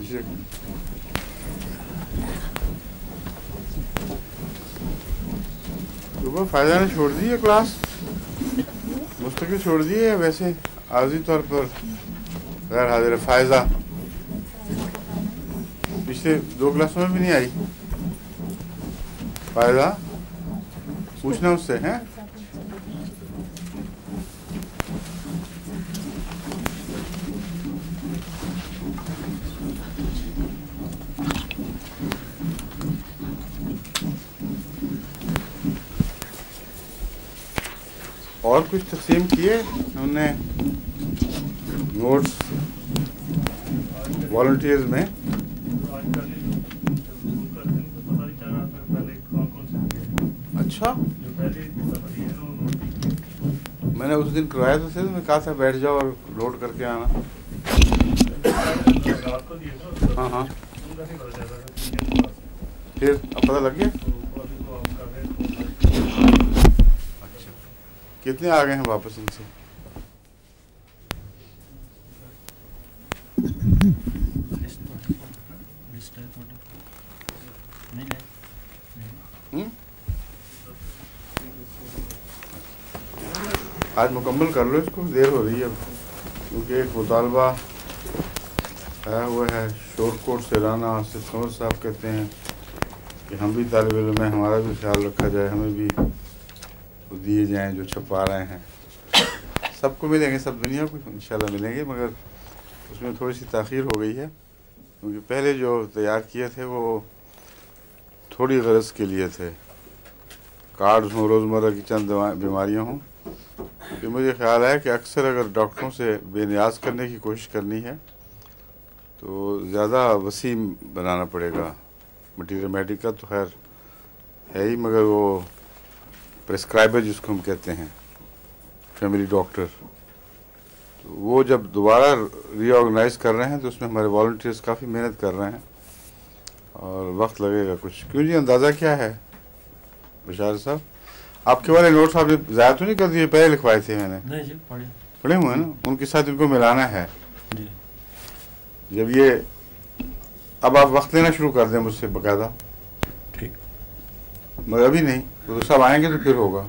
پیچھے صبح فائزہ نے چھوڑ دی ہے کلاس، مستقل چھوڑ دی ہے، ویسے عارضی طور پر غیر حاضر ہے فائزہ، پچھلے 2 کلاسوں میں بھی نہیں آئی فائزہ، پوچھنا اس سے ہیں۔ اور کچھ تقسیم کیے ہم نے نوٹس والنٹیئرز میں؟ اچھا میں نے اس دن کروایا تو تھے، میں کہا تھا بیٹھ جاؤ اور لوڈ کر کے آنا۔ ہاں ہاں پھر اب پتہ لگ گیا؟ اچھا کتنے آ گئے ہیں واپس ان سے؟ آج مکمل کر لو اس کو، دیر ہو رہی ہے اب، کیونکہ ایک مطالبہ ہے وہ ہے شور کوٹ سے رانا آصف قمر صاحب کہتے ہیں کہ ہم بھی طالب علم ہیں، ہمارا بھی خیال رکھا جائے، ہمیں بھی دیے جائیں جو چھپا رہے ہیں۔ سب کو ملیں گے، سب دنیا کو انشاءاللہ ملیں گے، مگر اس میں تھوڑی سی تاخیر ہو گئی ہے، کیونکہ پہلے جو تیار کیے تھے وہ تھوڑی غرض کے لیے تھے، کارڈز ہوں، روزمرہ کی چند بیماریاں ہوں، کہ مجھے خیال ہے کہ اکثر اگر ڈاکٹروں سے بے نیاز کرنے کی کوشش کرنی ہے تو زیادہ وسیع بنانا پڑے گا مٹیریل۔ میڈیکل تو خیر ہے ہی، مگر وہ پرسکرائبر جس کو ہم کہتے ہیں فیملی ڈاکٹر، تو وہ جب دوبارہ ری آرگنائز کر رہے ہیں تو اس میں ہمارے والنٹیئرس کافی محنت کر رہے ہیں اور وقت لگے گا کچھ۔ کیوں جی اندازہ کیا ہے بشار صاحب؟ آپ کے والے نوٹس آپ نے ضائع تو نہیں کر دیے؟ پہلے لکھوائے تھے میں نے۔ نہیں جی پڑھے ہوئے ہیں نا، ان کے ساتھ ان کو ملانا ہے جی۔ جب یہ اب آپ وقت لینا شروع کر دیں مجھ سے باقاعدہ، ٹھیک، مگر ابھی نہیں، وہ تو سب آئیں گے تو پھر ہوگا۔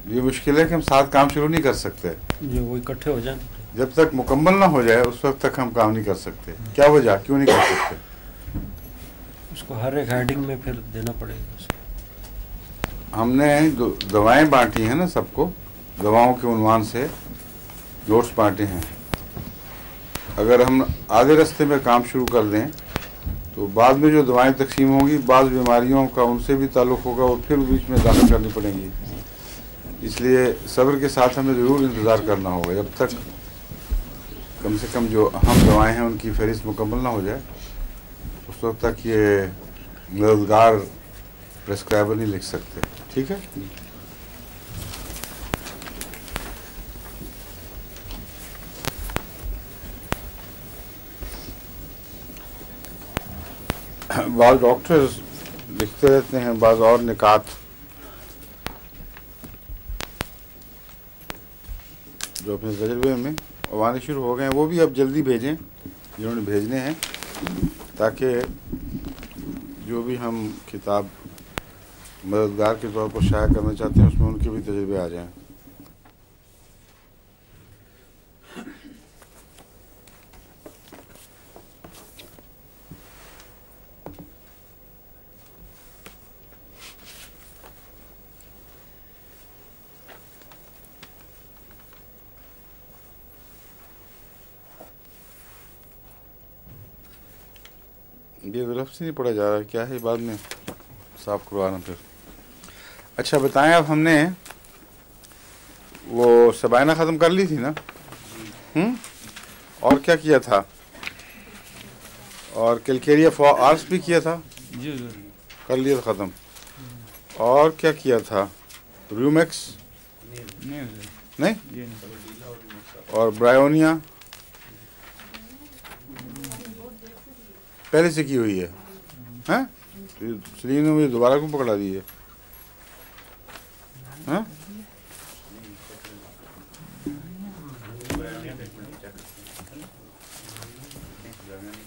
یہ مشکل ہے کہ ہم ساتھ کام شروع نہیں کر سکتے جی، وہ اکٹھے ہو جائیں جب تک مکمل نہ ہو جائے، اس وقت تک ہم کام نہیں کر سکتے۔ کیا وجہ، کیوں نہیں کر سکتے؟ اس کو ہر ایک ہیڈنگ میں پھر دینا پڑے گا۔ ہم نے دوائیں بانٹی ہیں نا سب کو، دواؤں کے عنوان سے نوٹس بانٹے ہیں، اگر ہم آدھے راستے میں کام شروع کر دیں تو بعد میں جو دوائیں تقسیم ہوں گی، بعض بیماریوں کا ان سے بھی تعلق ہوگا، اور پھر بیچ میں داخل کرنی پڑیں گی۔ اس لیے صبر کے ساتھ ہمیں ضرور انتظار کرنا ہوگا جب تک کم سے کم جو اہم دوائیں ہیں ان کی فہرست مکمل نہ ہو جائے، اس وقت تک یہ مددگار پرسکرائبر نہیں لکھ سکتے۔ ٹھیک ہے؟ بعض ڈاکٹر لکھتے رہتے ہیں بعض اور نکات جو اپنے تجربے میں آنے شروع ہو گئے ہیں، وہ بھی اب جلدی بھیجیں جنہوں نے بھیجنے ہیں، تاکہ جو بھی ہم کتاب مددگار کے طور پر شائع کرنا چاہتے ہیں اس میں ان کے بھی تجربے آ جائیں۔ یہ لفظ نہیں پڑھا جا رہا، کیا ہے بعد میں صاف کروانا پھر۔ اچھا بتائیں، اب ہم نے وہ سبائنہ ختم کر لی تھی نا؟ اور کیا کیا تھا؟ اور کیلکیریا فار آرٹس بھی کیا تھا؟ جی کر لیا تھا ختم۔ اور کیا کیا تھا؟ ریومیکس نہیں؟ اور برائیونیا پہلے سے کی ہوئی ہے؟ ہاں سلیم نے مجھے دوبارہ کیوں پکڑا دی ہے؟ ہاں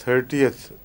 30th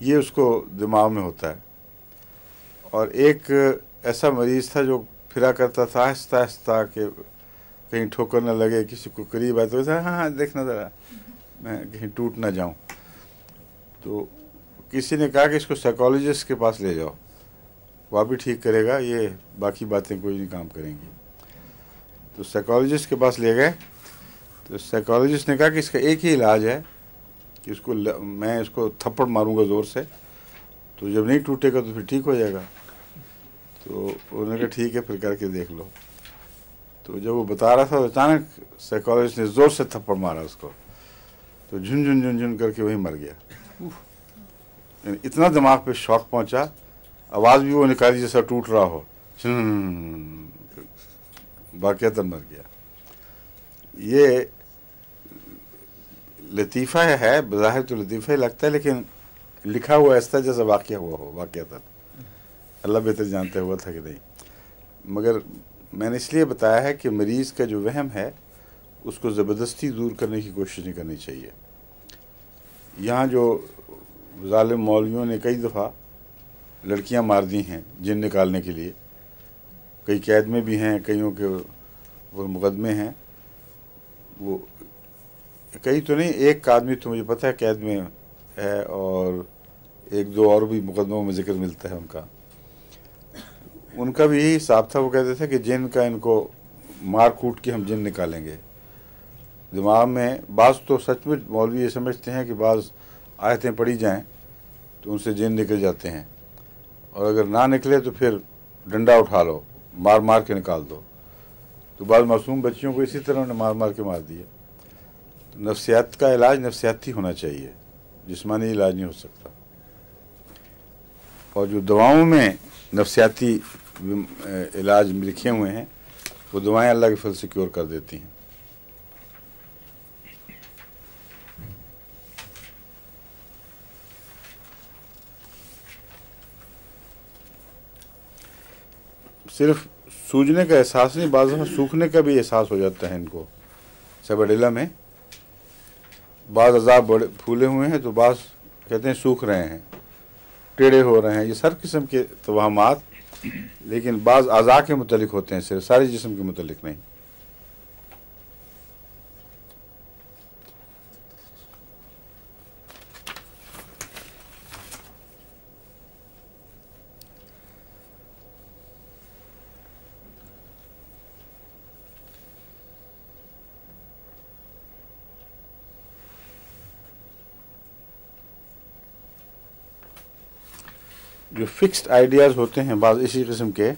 یہ اس کو دماغ میں ہوتا ہے. اور ایک ایسا مریض تھا جو پھرا کرتا تھا آہستہ آہستہ کہ کہیں ٹھوکر نہ لگے, کسی کو قریب آئے تو ہاں دیکھنا ذرا میں کہیں ٹوٹ نہ جاؤں. تو کسی نے کہا کہ اس کو سائیکالوجسٹ کے پاس لے جاؤ, وہ بھی ٹھیک کرے گا, یہ باقی باتیں کوئی نہیں کام کریں گی. تو سائیکالوجسٹ کے پاس لے گئے. تو سائیکالوجسٹ نے کہا کہ اس کا ایک ہی علاج ہے کہ میں اس کو تھپڑ ماروں گا زور سے, تو جب نہیں ٹوٹے گا تو پھر ٹھیک ہو جائے گا. تو انہوں نے کہا ٹھیک ہے پھر کر کے دیکھ لو. تو جب وہ بتا رہا تھا اچانک سائیکالوجسٹ نے زور سے تھپڑ مارا اس کو, تو جھن جھن جھن جھن کر کے وہی مر گیا. یعنی اتنا دماغ پہ شوق پہنچا, آواز بھی وہ نکالی جیسا ٹوٹ رہا ہو, باقیات مر گیا. یہ لطیفہ ہے, بظاہر تو لطیفہ ہی لگتا ہے, لیکن لکھا ہوا ایسا جیسا واقعہ ہوا ہو. واقعات اللہ بہتر جانتا ہوا تھا کہ نہیں. مگر میں نے اس لیے بتایا ہے کہ مریض کا جو وہم ہے اس کو زبردستی دور کرنے کی کوشش نہیں کرنی چاہیے. یہاں جو ظالم مولویوں نے کئی دفعہ لڑکیاں مار دی ہیں جن نکالنے کے لیے, کئی قید میں بھی ہیں, کئیوں کے وہ مقدمے ہیں. وہ کئی تو نہیں, ایک آدمی تو مجھے پتہ ہے قید میں ہے, اور ایک دو اور بھی مقدموں میں ذکر ملتا ہے ان کا. ان کا بھی یہی حساب تھا, وہ کہتے تھے کہ جن کا ان کو مار کوٹ کے ہم جن نکالیں گے. دماغ میں بعض تو سچ میں مولوی یہ سمجھتے ہیں کہ بعض آیتیں پڑھی جائیں تو ان سے جن نکل جاتے ہیں, اور اگر نہ نکلے تو پھر ڈنڈا اٹھا لو, مار مار کے نکال دو. تو بعض معصوم بچیوں کو اسی طرح انہیں مار مار کے مار دیا. نفسیات کا علاج نفسیاتی ہونا چاہیے, جسمانی علاج نہیں ہو سکتا. اور جو دواؤں میں نفسیاتی علاج لکھے ہوئے ہیں وہ دوائیں اللہ کے فضل سے کیور کر دیتی ہیں. صرف سوجنے کا احساس نہیں, بعض دفعہ سوکھنے کا بھی احساس ہو جاتا ہے ان کو. سبڈیلا میں بعض اعضاء بڑے پھولے ہوئے ہیں تو بعض کہتے ہیں سوکھ رہے ہیں, ٹیڑھے ہو رہے ہیں. یہ ہر قسم کے توہمات, لیکن بعض اعضاء کے متعلق ہوتے ہیں, صرف سارے جسم کے متعلق نہیں. جو فکسڈ آئیڈیاز ہوتے ہیں بعض اسی قسم کے,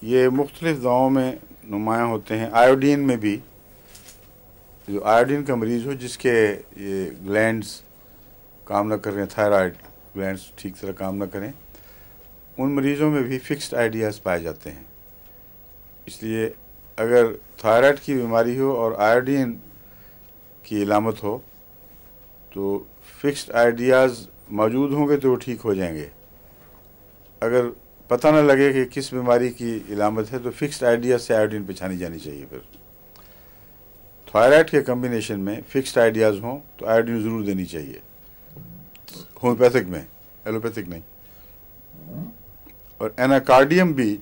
یہ مختلف دواؤں میں نمایاں ہوتے ہیں. آیوڈین میں بھی, جو آیوڈین کا مریض ہو جس کے یہ گلینڈز کام نہ کریں, تھائرائڈ گلینڈز ٹھیک طرح کام نہ کریں, ان مریضوں میں بھی فکسڈ آئیڈیاز پائے جاتے ہیں. اس لیے اگر تھائرائڈ کی بیماری ہو اور آیوڈین کی علامت ہو تو فکسڈ آئیڈیاز موجود ہوں گے تو وہ ٹھیک ہو جائیں گے. اگر پتہ نہ لگے کہ کس بیماری کی علامت ہے تو فکسڈ آئیڈیا سے آیوڈین پہچانی جانی چاہیے. پھر تھائرائڈ کے کمبینیشن میں فکسڈ آئیڈیاز ہوں تو آیوڈین ضرور دینی چاہیے, ہومیوپیتھک میں, ایلوپیتھک نہیں. اور ایناکارڈیم بھی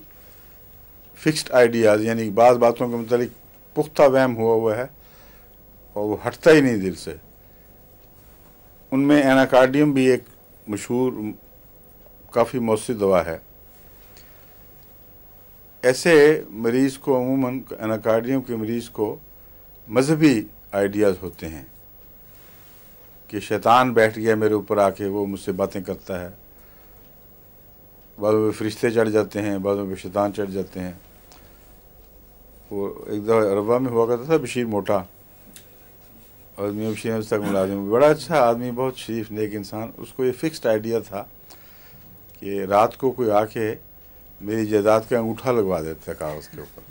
فکسڈ آئیڈیاز, یعنی بعض باتوں کے متعلق پختہ وہم ہوا ہے اور وہ ہٹتا ہی نہیں دل سے. ان میں ایناکارڈیم بھی ایک مشہور کافی مؤثر دوا ہے. ایسے مریض کو عموماً ایناکارڈیم کے مریض کو مذہبی آئیڈیاز ہوتے ہیں کہ شیطان بیٹھ گیا میرے اوپر آ کے, وہ مجھ سے باتیں کرتا ہے. بعضوں پہ فرشتے چڑھ جاتے ہیں, بعضوں پہ شیطان چڑھ جاتے ہیں. وہ ایک دفعہ ربا میں ہوا کرتا تھا بشیر موٹا, اور میاں بشیر احمد تک ملازم, بڑا اچھا آدمی, بہت شریف نیک انسان. اس کو یہ فکسڈ آئیڈیا تھا کہ رات کو کوئی آ کے میری جائیداد کا انگوٹھا لگوا دیتا ہے کاغذ کے اوپر,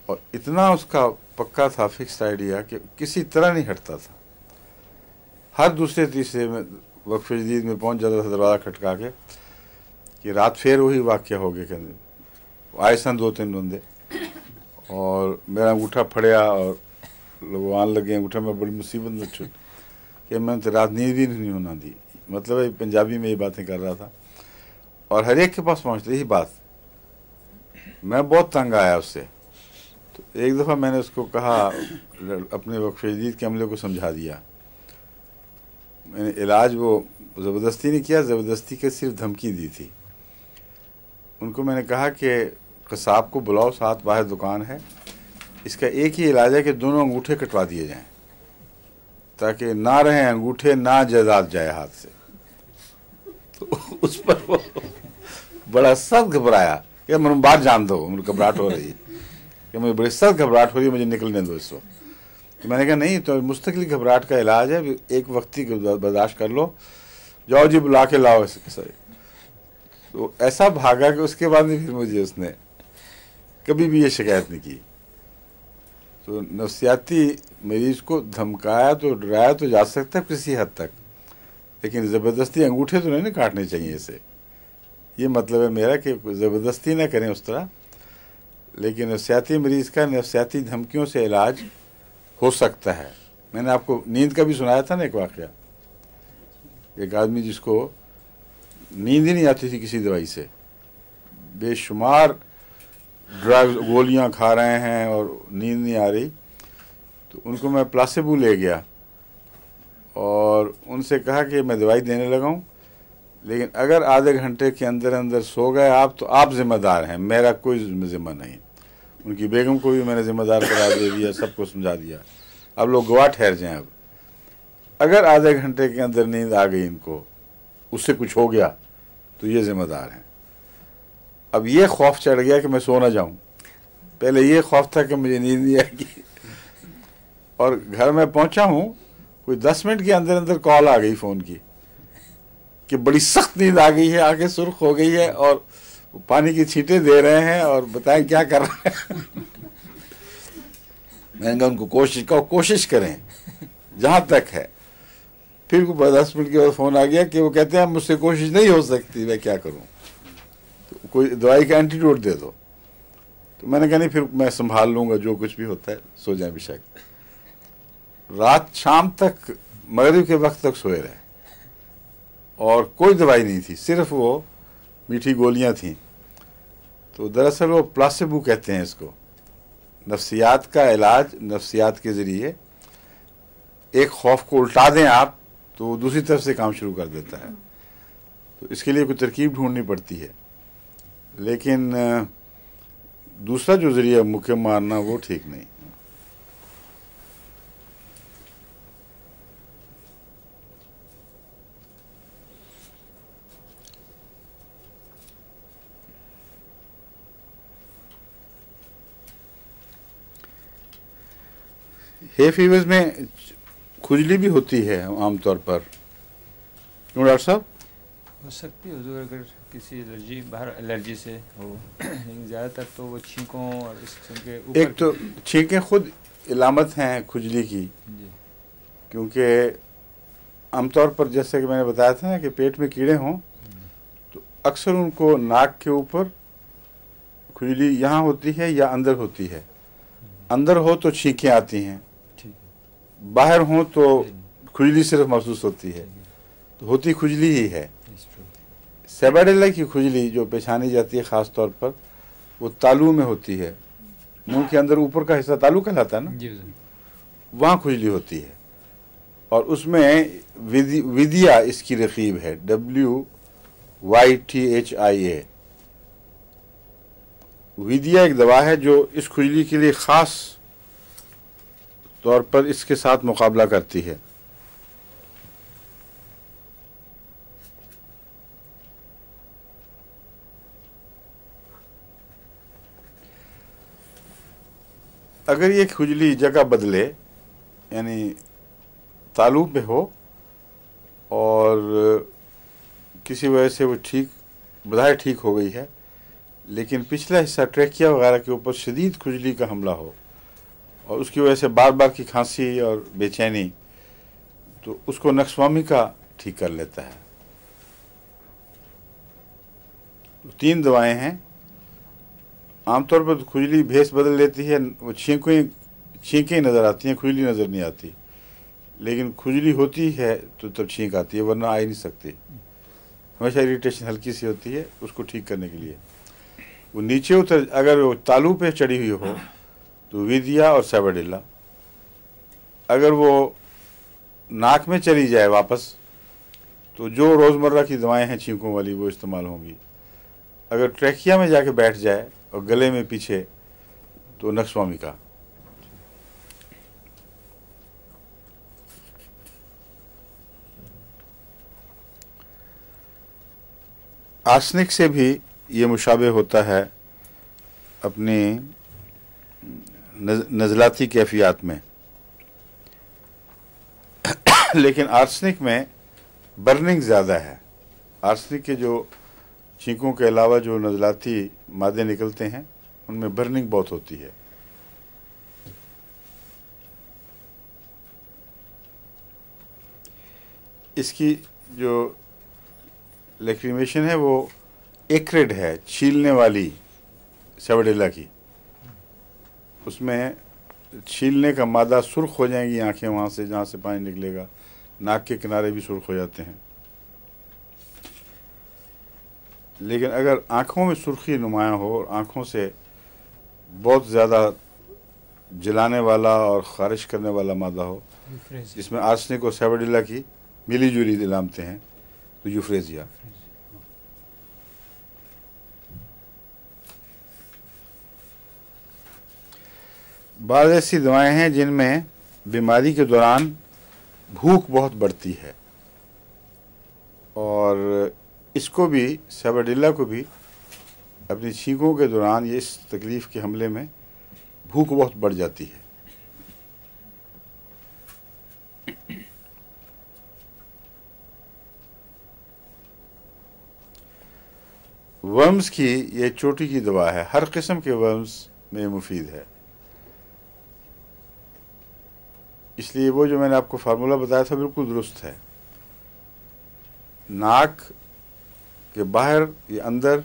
اور اتنا اس کا پکا تھا فکسڈ آئیڈیا کہ کسی طرح نہیں ہٹتا تھا. ہر دوسرے تیسرے میں وقف جدید میں پہنچ جاتا تھا دروازہ کھٹکا کے کہ رات پھر وہی واقعہ ہو گیا. کہ آئے سن 2-3 بندے اور میرا انگوٹھا پھڑیا اور لوگ آن لگے انگوٹھا میں, بڑی مصیبت میں چھٹ کہ میں تو رات نیند بھی نہیں ہونا دی. مطلب پنجابی میں یہ باتیں کر رہا تھا اور ہر ایک کے پاس پہنچتی یہی بات. میں بہت تنگ آیا اس سے. تو ایک دفعہ میں نے اس کو کہا, اپنے وقف جدید کے عملے کو سمجھا دیا. میں نے علاج وہ زبردستی نہیں کیا, زبردستی کے صرف دھمکی دی تھی. ان کو میں نے کہا کہ قصاب کو بلاؤ, ساتھ باہر دکان ہے, اس کا ایک ہی علاج ہے کہ دونوں انگوٹھے کٹوا دیے جائیں تاکہ نہ رہیں انگوٹھے, نہ جائیداد جائے ہاتھ سے. تو اس پر وہ بڑا سخت گھبرایا کہ میں باہر جان دو, مجھے گھبراہٹ ہو رہی ہے, کہ مجھے بڑی سخت گھبراہٹ ہو رہی ہے, مجھے نکلنے دو اس وقت. تو میں نے کہا نہیں, تو مستقل گھبراہٹ کا علاج ہے, ایک وقتی برداشت کر لو, جاؤ جی بلا کے لاؤ ایسے. تو ایسا بھاگا کہ اس کے بعد نہیں پھر مجھے اس نے کبھی بھی یہ شکایت نہیں کی. تو نفسیاتی مریض کو دھمکایا تو ڈرایا تو جا سکتا ہے کسی حد تک, لیکن زبردستی انگوٹھے تو نہیں نا کاٹنے چاہیے اسے. یہ مطلب ہے میرا کہ زبردستی نہ کریں اس طرح. لیکن نفسیاتی مریض کا نفسیاتی دھمکیوں سے علاج ہو سکتا ہے. میں نے آپ کو نیند کا بھی سنایا تھا نا ایک واقعہ, ایک آدمی جس کو نیند ہی نہیں آتی تھی کسی دوائی سے, بے شمار ڈرگز گولیاں کھا رہے ہیں اور نیند نہیں آ رہی. تو ان کو میں پلاسیبو لے گیا اور ان سے کہا کہ میں دوائی دینے لگا ہوں, لیکن اگر آدھے گھنٹے کے اندر اندر سو گئے آپ تو آپ ذمہ دار ہیں, میرا کوئی ذمہ نہیں. ان کی بیگم کو بھی میں نے ذمہ دار قرار دے دیا, سب کو سمجھا دیا, اب لوگ گواہ ٹھہر جائیں. اب اگر آدھے گھنٹے کے اندر نیند آ گئی ان کو, اس سے کچھ ہو گیا تو یہ ذمہ دار ہیں. اب یہ خوف چڑھ گیا کہ میں سو نہ جاؤں. پہلے یہ خوف تھا کہ مجھے نیند نہیں آئے گی, اور گھر میں پہنچا ہوں, کوئی 10 منٹ کے اندر اندر کال آ گئی فون کی کہ بڑی سخت نیند آ گئی ہے, آنکھیں سرخ ہو گئی ہے اور پانی کی چھینٹیں دے رہے ہیں اور بتائیں کیا کر رہے ہیں. میں نے کہا ان کو کوشش کریں جہاں تک ہے. پھر 10 منٹ کے بعد فون آ گیا کہ وہ کہتے ہیں مجھ سے کوشش نہیں ہو سکتی, میں کیا کروں, تو کوئی دوائی کا اینٹیڈوٹ دے دو. تو میں نے کہا نہیں, پھر میں سنبھال لوں گا, جو کچھ بھی ہوتا ہے سو جائیں بے شک. رات شام تک, مغرب کے وقت تک سوئے رہے اور کوئی دوائی نہیں تھی, صرف وہ میٹھی گولیاں تھیں. تو دراصل وہ پلاسیبو کہتے ہیں اس کو. نفسیات کا علاج نفسیات کے ذریعے, ایک خوف کو الٹا دیں آپ تو وہ دوسری طرف سے کام شروع کر دیتا ہے. تو اس کے لیے کوئی ترکیب ڈھونڈنی پڑتی ہے. لیکن دوسرا جو ذریعہ مکے مارنا وہ ٹھیک نہیں. ہے فیورز میں کھجلی بھی ہوتی ہے عام طور پر, کیوں ڈاکٹر صاحب؟ ہو سکتی ہے حضور, اگر کسی الرجی باہر الرجی سے ہو, لیکن زیادہ تر تو وہ چھینکوں اور اس قسم کے اوپر. ایک تو چھینکیں خود علامت ہیں کھجلی کی, جی, کیونکہ عام طور پر جیسے کہ میں نے بتایا تھا نا کہ پیٹ میں کیڑے ہوں تو اکثر ان کو ناک کے اوپر کھجلی یہاں ہوتی ہے یا اندر ہوتی ہے. اندر ہو تو چھینکیں آتی ہیں, باہر ہوں تو کھجلی صرف محسوس ہوتی ہے, تو ہوتی کھجلی ہی ہے. سیباڈیلا کی کھجلی جو پہچانی جاتی ہے خاص طور پر, وہ تالو میں ہوتی ہے, منہ کے اندر اوپر کا حصہ تالو کہلاتا ہے نا, وہاں کھجلی ہوتی ہے. اور اس میں ودیا اس کی رقیب ہے, WYTHIA. ودیا ایک دوا ہے جو اس کھجلی کے لیے خاص طور پر اس کے ساتھ مقابلہ کرتی ہے. اگر یہ کھجلی جگہ بدلے, یعنی تالو پہ ہو اور کسی وجہ سے وہ بظاہر ٹھیک ہو گئی ہے, لیکن پچھلا حصہ ٹریکیا وغیرہ کے اوپر شدید کھجلی کا حملہ ہو اور اس کی وجہ سے بار بار کی کھانسی اور بے چینی, تو اس کو نقص-فہمی کا ٹھیک کر لیتا ہے. 3 دوائیں ہیں. عام طور پر کھجلی بھیس بدل لیتی ہے, وہ چھینکیں نظر آتی ہیں, کھجلی نظر نہیں آتی. لیکن کھجلی ہوتی ہے تو تب چھینک آتی ہے، ورنہ آ ہی نہیں سکتی. ہمیشہ اریٹیشن ہلکی سی ہوتی ہے. اس کو ٹھیک کرنے کے لیے وہ نیچے اتر، اگر وہ تالو پہ چڑھی ہوئی ہو تو ویدیا اور سیباڈیلا. اگر وہ ناک میں چلی جائے واپس تو جو روزمرہ کی دوائیں ہیں چھینکوں والی وہ استعمال ہوں گی. اگر ٹریکیا میں جا کے بیٹھ جائے اور گلے میں پیچھے تو نکسوامی کا. آرسنک سے بھی یہ مشابہ ہوتا ہے اپنی نزلاتی کیفیات میں، لیکن آرسنک میں برننگ زیادہ ہے. آرسنک کے جو چھینکوں کے علاوہ جو نزلاتی مادے نکلتے ہیں ان میں برننگ بہت ہوتی ہے. اس کی جو لیکریمیشن ہے وہ ایکریڈ ہے، چھیلنے والی سیباڈیلا کی. اس میں چھیلنے کا مادہ سرخ ہو جائیں گی آنکھیں، وہاں سے جہاں سے پانی نکلے گا. ناک کے کنارے بھی سرخ ہو جاتے ہیں. لیکن اگر آنکھوں میں سرخی نمایاں ہو اور آنکھوں سے بہت زیادہ جلانے والا اور خارش کرنے والا مادہ ہو، جس میں آرسنک اور سیباڈیلا کی ملی جلی علامتیں ہیں، تو یوفریزیا. بعض ایسی دوائیں ہیں جن میں بیماری کے دوران بھوک بہت بڑھتی ہے، اور اس کو بھی سیباڈیلا کو بھی اپنی چھینکوں کے دوران یہ اس تکلیف کے حملے میں بھوک بہت بڑھ جاتی ہے. ورمز کی یہ چوٹی کی دوا ہے. ہر قسم کے ورمز میں مفید ہے. اس لیے وہ جو میں نے آپ کو فارمولہ بتایا تھا بالکل درست ہے. ناک کے باہر یا اندر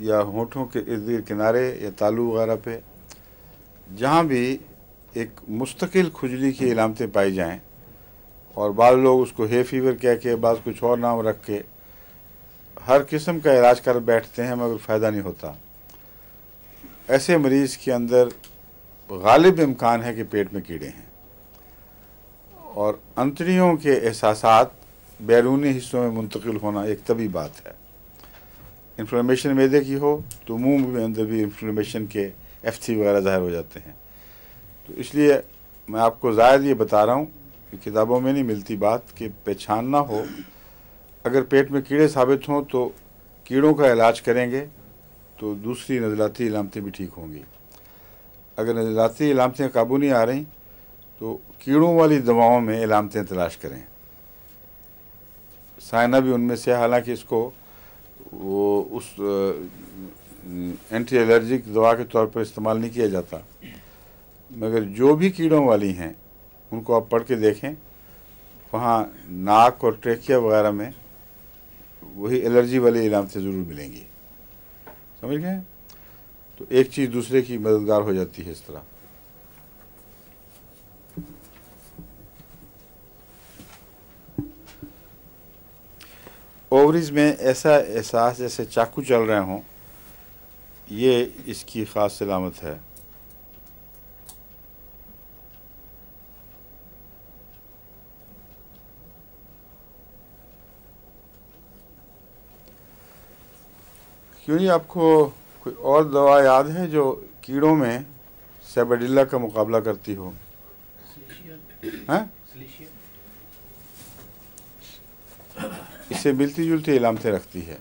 یا ہونٹوں کے ارد گرد کنارے یا تالو وغیرہ پہ جہاں بھی ایک مستقل کھجلی کی علامتیں پائی جائیں، اور بعض لوگ اس کو ہے فیور کہہ کے، بعض کچھ اور نام رکھ کے ہر قسم کا علاج کر بیٹھتے ہیں مگر فائدہ نہیں ہوتا. ایسے مریض کے اندر غالب امکان ہے کہ پیٹ میں کیڑے ہیں، اور انتڑیوں کے احساسات بیرونی حصوں میں منتقل ہونا ایک طبی بات ہے. انفلمیشن معدے کی ہو تو منہ میں اندر بھی انفلمیشن کے FC وغیرہ ظاہر ہو جاتے ہیں. تو اس لیے میں آپ کو زائد یہ بتا رہا ہوں کہ کتابوں میں نہیں ملتی بات کہ پہچاننا ہو. اگر پیٹ میں کیڑے ثابت ہوں تو کیڑوں کا علاج کریں گے تو دوسری نزلاتی علامتیں بھی ٹھیک ہوں گی. اگر نزلاتی علامتیں قابو نہیں آ رہی تو کیڑوں والی دواؤں میں علامتیں تلاش کریں. سائنا بھی ان میں سے، حالانکہ اس کو وہ اس اینٹی الرجک دوا کے طور پر استعمال نہیں کیا جاتا، مگر جو بھی کیڑوں والی ہیں ان کو آپ پڑھ کے دیکھیں. وہاں ناک اور ٹریکیا وغیرہ میں وہی الرجی والی علامتیں ضرور ملیں گی. سمجھ گئے؟ تو ایک چیز دوسرے کی مددگار ہو جاتی ہے اس طرح. اووریز میں ایسا احساس جیسے چاقو چل رہے ہوں، یہ اس کی خاص علامت ہے. کیوں نہیں آپ کو کوئی اور دوا یاد ہے جو کیڑوں میں سیباڈیلا کا مقابلہ کرتی ہو؟ ہاں، اس سے ملتی جلتی علامتیں رکھتی ہے.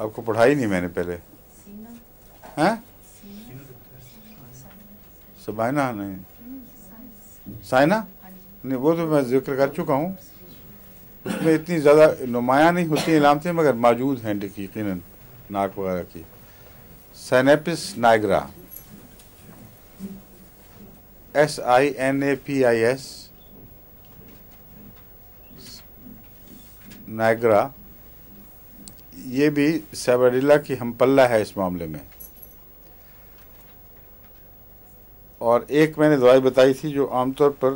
آپ کو پڑھائی نہیں میں نے پہلے. ہاں، سبائنا نہیں، سائنا نہیں، وہ تو میں ذکر کر چکا ہوں. اس میں اتنی زیادہ نمایاں نہیں ہوتی علامتیں مگر موجود ہیں یقیناً ناک وغیرہ کی. سائنیپس نائگرا، SINAPIS نائگرا، یہ بھی سیباڈیلا کی ہم پلہ ہے اس معاملے میں. اور ایک میں نے دوائی بتائی تھی جو عام طور پر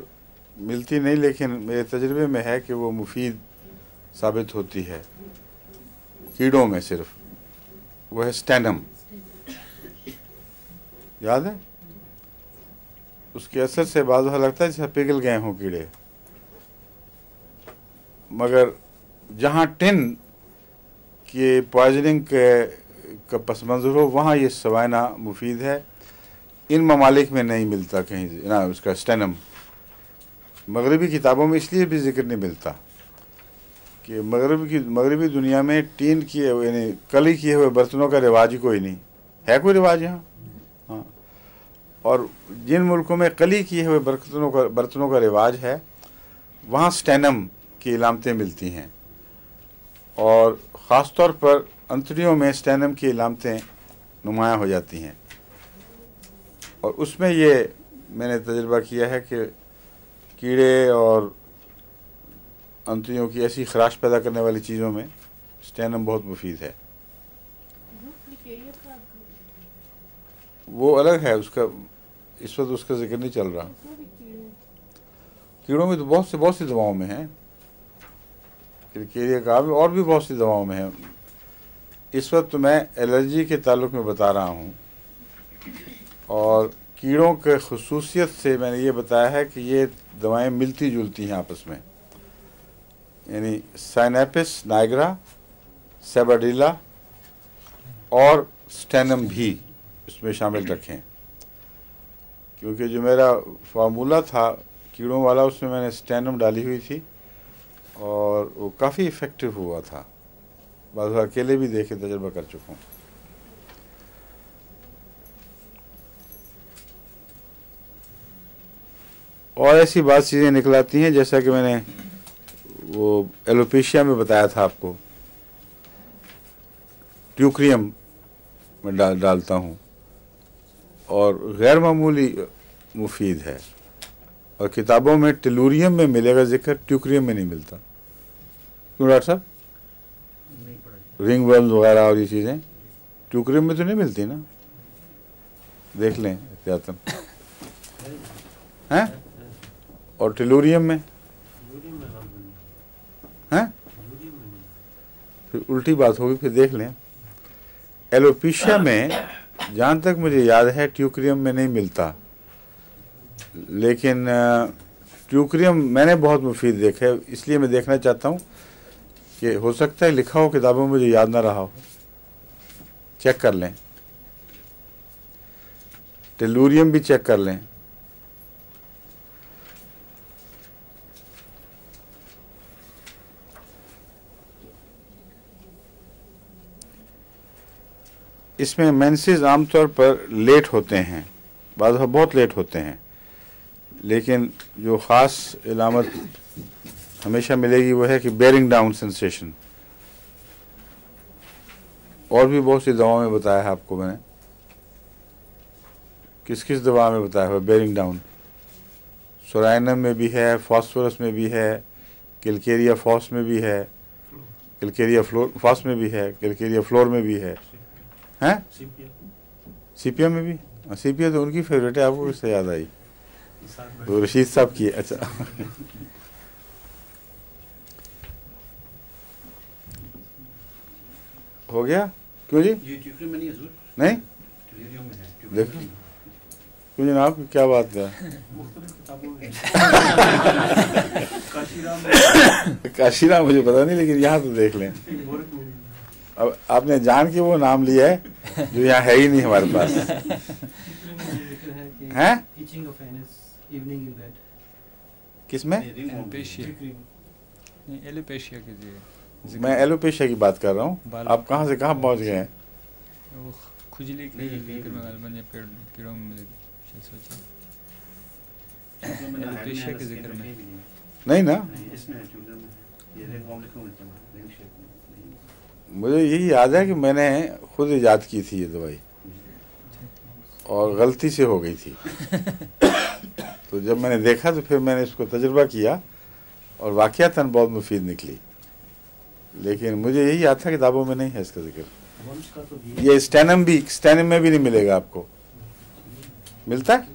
ملتی نہیں لیکن میرے تجربے میں ہے کہ وہ مفید ثابت ہوتی ہے کیڑوں میں صرف، وہ ہے سٹینم. یاد ہے؟ اس کے اثر سے بعض وقت لگتا ہے جیسے پگھل گئے ہوں کیڑے، مگر جہاں ٹن کی پوائزننگ کا پس منظر ہو وہاں یہ سوائنا مفید ہے. ان ممالک میں نہیں ملتا کہیں نا اس کا سٹینم. مغربی کتابوں میں اس لیے بھی ذکر نہیں ملتا کہ مغربی دنیا میں ٹین کیے ہوئے یعنی کلی کیے ہوئے برتنوں کا رواج ہی کوئی نہیں ہے. کوئی رواج یہاں؟ ہاں. اور جن ملکوں میں کلی کیے ہوئے برتنوں کا رواج ہے وہاں سٹینم کی علامتیں ملتی ہیں، اور خاص طور پر انتڑیوں میں سٹینم کی علامتیں نمایاں ہو جاتی ہیں. اور اس میں یہ میں نے تجربہ کیا ہے کہ کیڑے اور انتڑیوں کی ایسی خراش پیدا کرنے والی چیزوں میں سٹینم بہت مفید ہے. وہ الگ ہے، اس کا اس وقت اس کا ذکر نہیں چل رہا. کیڑوں میں تو بہت سی دواؤں میں ہیں، کیڑے کا اور بھی بہت سی دواؤں میں ہیں. اس وقت تو میں الرجی کے تعلق میں بتا رہا ہوں، اور کیڑوں کے خصوصیت سے میں نے یہ بتایا ہے کہ یہ دوائیں ملتی جلتی ہیں آپس میں، یعنی سائنیپس نائگرا، سیباڈیلا اور سٹینم بھی اس میں شامل رکھیں، کیونکہ جو میرا فارمولہ تھا کیڑوں والا اس میں نے سٹینم ڈالی ہوئی تھی اور وہ کافی افیکٹو ہوا تھا. بعض اکیلے بھی دیکھ کے تجربہ کر چکا ہوں. اور ایسی بات چیزیں نکلاتی ہیں جیسا کہ میں نے وہ ایلوپیشیا میں بتایا تھا آپ کو، ٹیوکریم میں ڈالتا ہوں اور غیر معمولی مفید ہے. اور کتابوں میں ٹیلوریم میں ملے گا ذکر، ٹیوکریم میں نہیں ملتا. کیوں ڈاکٹر صاحب؟ رنگ ورمز وغیرہ اور یہ چیزیں ٹیوکریم میں تو نہیں ملتی نا، دیکھ لیں احتیاطاً. ہیں؟ اور ٹیلوریم میں ہیں؟ پھر الٹی بات ہوگی، پھر دیکھ لیں. ایلوپیشیا میں جہاں تک مجھے یاد ہے ٹیوکریم میں نہیں ملتا، لیکن ٹیوکریم میں نے بہت مفید دیکھا ہے، اس لیے میں دیکھنا چاہتا ہوں کہ ہو سکتا ہے لکھا ہو کتابوں میں مجھے یاد نہ رہا ہو. چیک کر لیں، ٹیلوریم بھی چیک کر لیں. اس میں مینسز عام طور پر لیٹ ہوتے ہیں، بعض بہت لیٹ ہوتے ہیں، لیکن جو خاص علامت ہمیشہ ملے گی وہ ہے کہ بیئرنگ ڈاؤن سینسیشن. اور بھی بہت سی دواؤں میں بتایا ہے آپ کو میں نے. کس دوا میں بتایا ہوا بیئرنگ ڈاؤن؟ سورائنم میں بھی ہے، فاسفورس میں بھی ہے، کلکیریا فاس میں بھی ہے، کلکیریا فاس میں بھی ہے، کلکیریا فلور میں بھی ہے. ہیں؟ سیپیا میں بھی؟ سیپیا تو ان کی فیوریٹ ہے. آپ کو کس سے یاد آئی؟ وہ رشید صاحب کی. اچھا. ہو گیا؟ کیوں جی؟ نہیں دیکھو کیوں جناب، کیا بات ہے؟ کاشی رام مجھے پتا نہیں، لیکن یہاں تو دیکھ لیں. اب آپ نے جان کے وہ نام لیا ہے جو یہاں ہے ہی نہیں ہمارے پاس. ہیں؟ کس میں؟ میں ایلوپیشیا کی بات کر رہا ہوں. آپ کہاں سے کہاں پہنچ گئے ہیں؟ کھجلی کے ذکر میں غالباً پیڑ کیڑوں میں سوچا ایلوپیشیا کے ذکر میں نہیں نا. مجھے یہی یاد ہے کہ میں نے خود ایجاد کی تھی یہ دوائی اور غلطی سے ہو گئی تھی. تو جب میں نے دیکھا تو پھر میں نے اس کو تجربہ کیا اور واقعتاً بہت مفید نکلی، لیکن مجھے یہی یاد تھا کتابوں میں نہیں ہے اس کا ذکر. یہ سٹینم میں بھی نہیں ملے گا آپ کو. ملتا ہے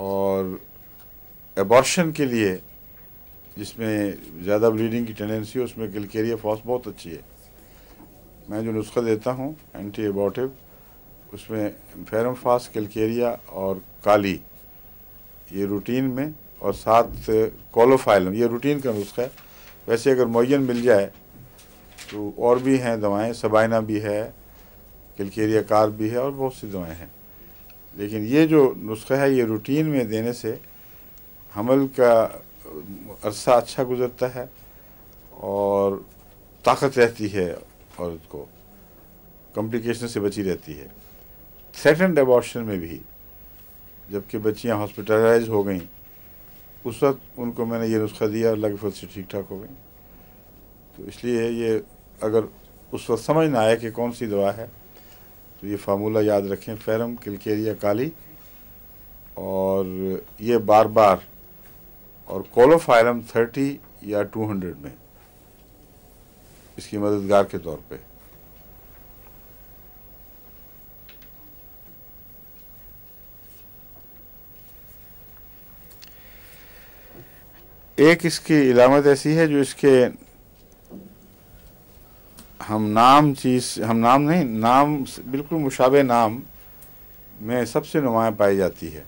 اور ایبارشن کے لیے جس میں زیادہ بلیڈنگ کی ٹینڈنسی ہے اس میں کلکیریا فاس بہت اچھی ہے. میں جو نسخہ دیتا ہوں اینٹی ایبارٹیو اس میں فیرم فاس، کلکیریا اور کالی یہ روٹین میں، اور ساتھ کولوفائلم یہ روٹین کا نسخہ ہے. ویسے اگر معین مل جائے تو اور بھی ہیں دوائیں، سبائنا بھی ہے، کلکیریا کار بھی ہے اور بہت سی دوائیں ہیں. لیکن یہ جو نسخہ ہے یہ روٹین میں دینے سے حمل کا عرصہ اچھا گزرتا ہے اور طاقت رہتی ہے، عورت کو کمپلیکیشن سے بچی رہتی ہے. تھریٹنڈ ایبارشن میں بھی جبکہ بچیاں ہاسپٹلائز ہو گئیں اس وقت ان کو میں نے یہ نسخہ دیا اور اللہ کے فضل سے ٹھیک ٹھاک ہو گئیں. تو اس لیے یہ اگر اس وقت سمجھ نہ آئے کہ کون سی دوا ہے تو یہ فارمولہ یاد رکھیں، فیرم، کلکیریا، کالی، اور یہ بار بار، اور کولوفائلم 30 یا 200 میں اس کی مددگار کے طور پہ. ایک اس کی علامت ایسی ہے جو اس کے ہم نام بالکل مشابہ نام میں سب سے نمایاں پائی جاتی ہے.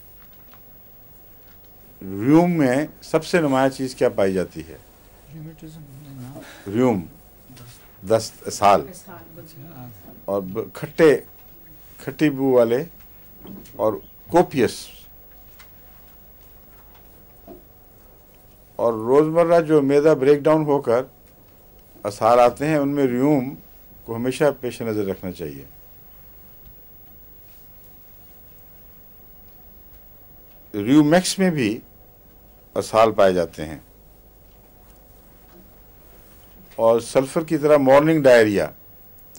ریوم میں سب سے نمایاں چیز کیا پائی جاتی ہے؟ ریوم، دست، اسہال، اور کھٹی بو والے، اور کوپیس. اور روزمرہ جو معدہ بریک ڈاؤن ہو کر اسہال آتے ہیں ان میں ریوم کو ہمیشہ پیش نظر رکھنا چاہیے. ریومیکس میں بھی اسہال پائے جاتے ہیں، اور سلفر کی طرح مارننگ ڈائریا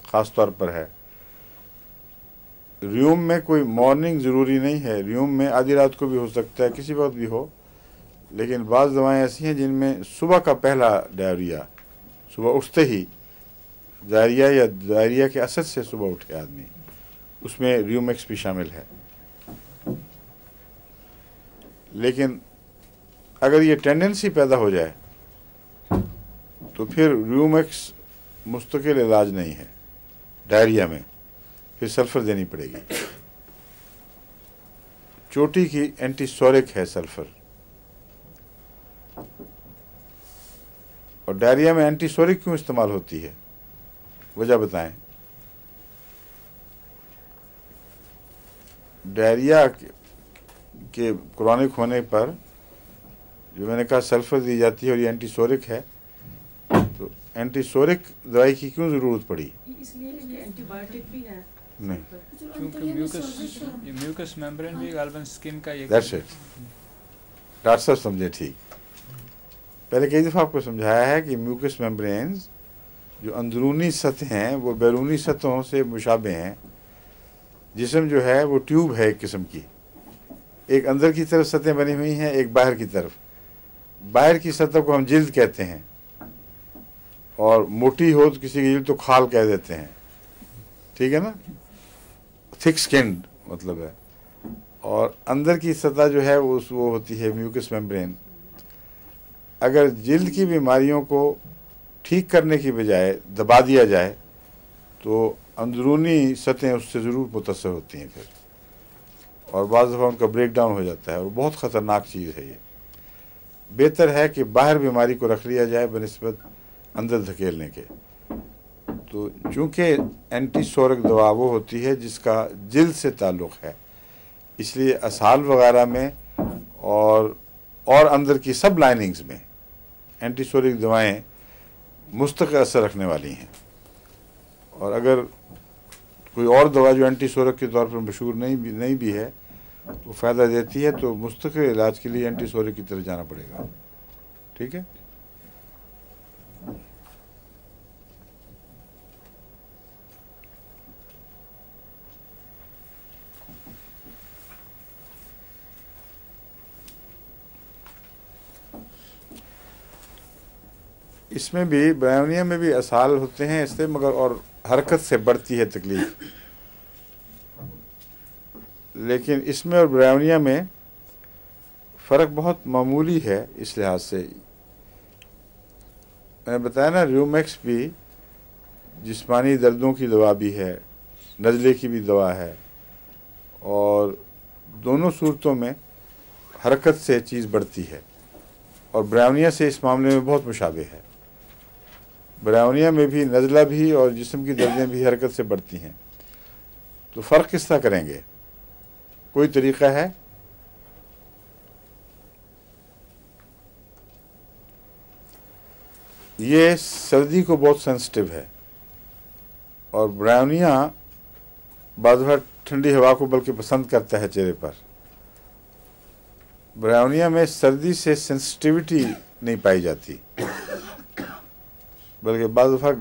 خاص طور پر ہے. ریوم میں کوئی مارننگ ضروری نہیں ہے، ریوم میں آدھی رات کو بھی ہو سکتا ہے، کسی وقت بھی ہو. لیکن بعض دوائیں ایسی ہیں جن میں صبح کا پہلا ڈائریا، صبح اٹھتے ہی ڈائریا یا ڈائریا کے اثر سے صبح اٹھے آدمی، اس میں ریومیکس بھی شامل ہے. لیکن اگر یہ ٹینڈنسی پیدا ہو جائے تو پھر ریومیکس مستقل علاج نہیں ہے ڈائریا میں، پھر سلفر دینی پڑے گی. چوٹی کی اینٹی سورک ہے سلفر، اور ڈائریا میں اینٹی سورک کیوں استعمال ہوتی ہے؟ وجہ بتائیں. ڈائریا کے کرونک ہونے پر جو میں نے کہا سلفر دی جاتی ہے اور یہ اینٹی سورک ہے، تو اینٹی سورک دوائی کی کیوں ضرورت پڑی؟ اس لیے کہ یہ اینٹی بایوٹک بھی ہے. نہیں، کیونکہ میوکس میمبرین بھی غالباً سکن کا ایک دیٹس اٹ. ڈاکٹر صاحب سمجھے ٹھیک. پہلے کئی دفعہ آپ کو سمجھایا ہے کہ میوکس میمبرینز جو اندرونی سطح ہیں وہ بیرونی سطحوں سے مشابہ ہیں. جسم جو ہے وہ ٹیوب ہے ایک قسم کی، ایک اندر کی طرف سطحیں بنی ہوئی ہیں، ایک باہر کی طرف. باہر کی سطح کو ہم جلد کہتے ہیں، اور موٹی ہو تو کسی کی جلد تو کھال کہہ دیتے ہیں، ٹھیک ہے نا، تھک سکنڈ مطلب ہے. اور اندر کی سطح جو ہے وہ ہوتی ہے میوکس میمبرین. اگر جلد کی بیماریوں کو ٹھیک کرنے کی بجائے دبا دیا جائے تو اندرونی سطحیں اس سے ضرور متاثر ہوتی ہیں پھر، اور بعض دفعہ ان کا بریک ڈاؤن ہو جاتا ہے، اور بہت خطرناک چیز ہے یہ. بہتر ہے کہ باہر بیماری کو رکھ لیا جائے بنسبت اندر دھکیلنے کے. تو چونکہ اینٹی سورک دوا وہ ہوتی ہے جس کا جلد سے تعلق ہے، اس لیے اسہال وغیرہ میں اور اندر کی سب لائننگز میں اینٹی سورک دوائیں مستقل اثر رکھنے والی ہیں. اور اگر کوئی اور دوا جو اینٹی سورک کے طور پر مشہور نہیں بھی ہے وہ فائدہ دیتی ہے تو مستقل علاج کے لیے اینٹی سورک کی طرف جانا پڑے گا. ٹھیک ہے. اس میں بھی برائیونیا میں بھی اسہال ہوتے ہیں اس سے، مگر اور حرکت سے بڑھتی ہے تکلیف. لیکن اس میں اور برائیونیا میں فرق بہت معمولی ہے اس لحاظ سے. میں نے بتایا نا ریومیکس بھی جسمانی دردوں کی دوا بھی ہے, نزلے کی بھی دوا ہے, اور دونوں صورتوں میں حرکت سے چیز بڑھتی ہے, اور برائیونیا سے اس معاملے میں بہت مشابہ ہے. برائیونیا میں بھی نزلہ بھی اور جسم کی دردیں بھی حرکت سے بڑھتی ہیں. تو فرق کس طرح کریں گے؟ کوئی طریقہ ہے؟ یہ سردی کو بہت سینسٹیو ہے, اور برائیونیا بعض وقت ٹھنڈی ہوا کو بلکہ پسند کرتا ہے چہرے پر. برائیونیا میں سردی سے سینسٹیوٹی نہیں پائی جاتی, بلکہ بعض وقت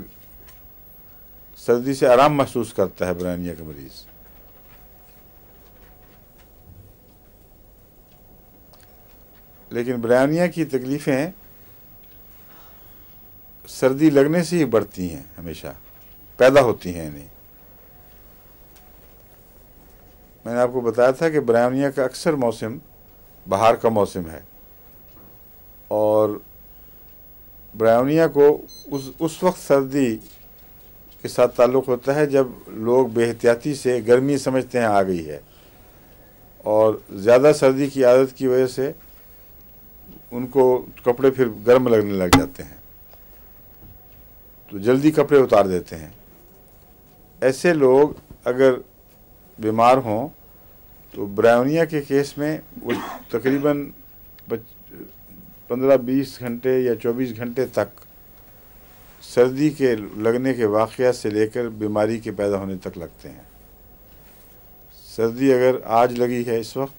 سردی سے آرام محسوس کرتا ہے برائیونیا کا مریض. لیکن برائیونیا کی تکلیفیں سردی لگنے سے ہی بڑھتی ہیں, ہمیشہ پیدا ہوتی ہیں. انہیں میں نے آپ کو بتایا تھا کہ برائیونیا کا اکثر موسم بہار کا موسم ہے, اور برائیونیا کو اس وقت سردی کے ساتھ تعلق ہوتا ہے جب لوگ بے احتیاطی سے گرمی سمجھتے ہیں آ گئی ہے, اور زیادہ سردی کی عادت کی وجہ سے ان کو کپڑے پھر گرم لگنے لگ جاتے ہیں, تو جلدی کپڑے اتار دیتے ہیں. ایسے لوگ اگر بیمار ہوں تو برائیونیا کے کیس میں وہ تقریباً 15-20 گھنٹے یا 24 گھنٹے تک سردی کے لگنے کے واقعات سے لے کر بیماری کے پیدا ہونے تک لگتے ہیں. سردی اگر آج لگی ہے اس وقت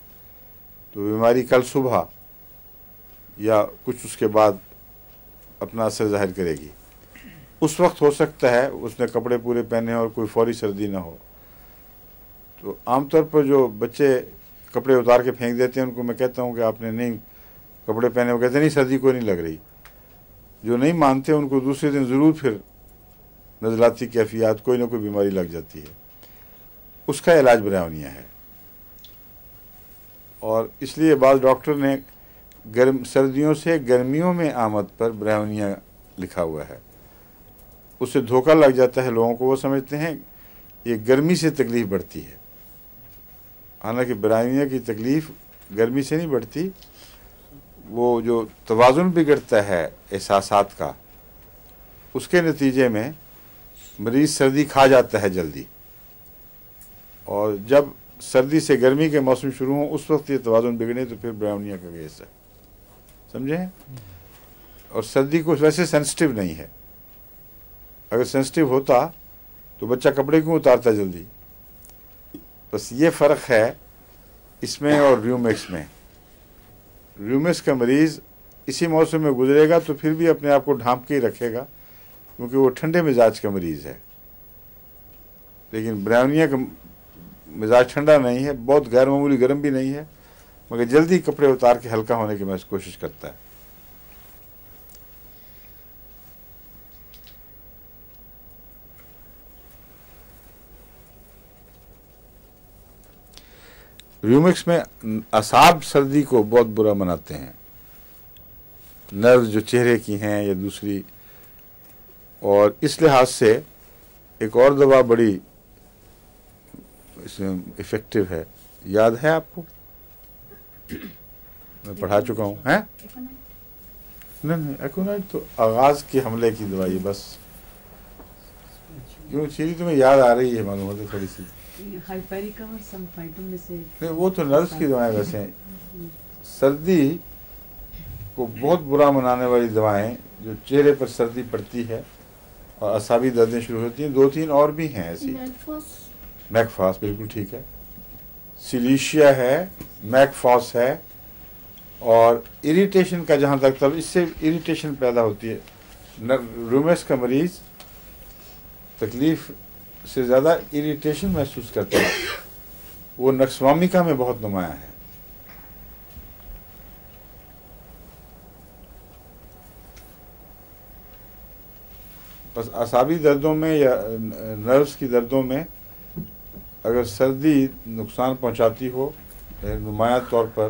تو بیماری کل صبح یا کچھ اس کے بعد اپنا اثر ظاہر کرے گی. اس وقت ہو سکتا ہے اس نے کپڑے پورے پہنے اور کوئی فوری سردی نہ ہو. تو عام طور پر جو بچے کپڑے اتار کے پھینک دیتے ہیں ان کو میں کہتا ہوں کہ آپ نے نہیں کپڑے پہنے, وہ کہتے ہیں نہیں سردی کوئی نہیں لگ رہی. جو نہیں مانتے ان کو دوسرے دن ضرور پھر نزلاتی کیفیات کوئی نہ کوئی بیماری لگ جاتی ہے. اس کا علاج برائیونیا ہے, اور اس لیے بعض ڈاکٹر نے سردیوں سے گرمیوں میں آمد پر برائیونیا لکھا ہوا ہے. اس سے دھوکہ لگ جاتا ہے لوگوں کو, وہ سمجھتے ہیں یہ گرمی سے تکلیف بڑھتی ہے, حالانکہ برائیونیا کی تکلیف گرمی سے نہیں بڑھتی. وہ جو توازن بگڑتا ہے احساسات کا, اس کے نتیجے میں مریض سردی کھا جاتا ہے جلدی, اور جب سردی سے گرمی کے موسم شروع ہوں اس وقت یہ توازن بگڑے تو پھر برائیونیا کا کیس ہے. سمجھیں؟ اور سردی کو ویسے سینسٹیو نہیں ہے. اگر سینسٹیو ہوتا تو بچہ کپڑے کیوں اتارتا جلدی؟ بس یہ فرق ہے اس میں اور ریومیکس میں. ریومیکس کا مریض اسی موسم میں گزرے گا تو پھر بھی اپنے آپ کو ڈھانپ کے ہی رکھے گا, کیونکہ وہ ٹھنڈے مزاج کا مریض ہے. لیکن برائیونیا کا مزاج ٹھنڈا نہیں ہے, بہت غیر معمولی گرم بھی نہیں ہے, مگر جلدی کپڑے اتار کے ہلکا ہونے کی کوشش کرتا ہے. ریومیکس میں اعصاب سردی کو بہت برا مناتے ہیں, نرو جو چہرے کی ہیں یا دوسری, اور اس لحاظ سے ایک اور دوا بڑی اس میں افیکٹو ہے, یاد ہے آپ کو؟ میں پڑھا چکا ہوں. ہیں نہیں, ایکونائٹ تو آغاز کے حملے کی دوائی بس. کیوں چیری تمہیں یاد آ رہی ہے معلوم ہوتا تھوڑی سی. نہیں, وہ تو نرس کی دوائیں ویسے ہیں. سردی کو بہت برا منانے والی دوائیں جو چہرے پر سردی پڑتی ہے اور اعصابی دردیں شروع ہوتی ہیں, 2-3 اور بھی ہیں ایسی. میکفاس بالکل ٹھیک ہے, سیلیشیا ہے, میکفاس ہے, اور اریٹیشن کا جہاں تک اس سے اریٹیشن پیدا ہوتی ہے. ریومیکس کا مریض تکلیف سے زیادہ اریٹیشن محسوس کرتا ہے, وہ نقصوامیکا میں بہت نمایاں ہے. بس اعصابی دردوں میں یا نروس کی دردوں میں اگر سردی نقصان پہنچاتی ہو نمایاں طور پر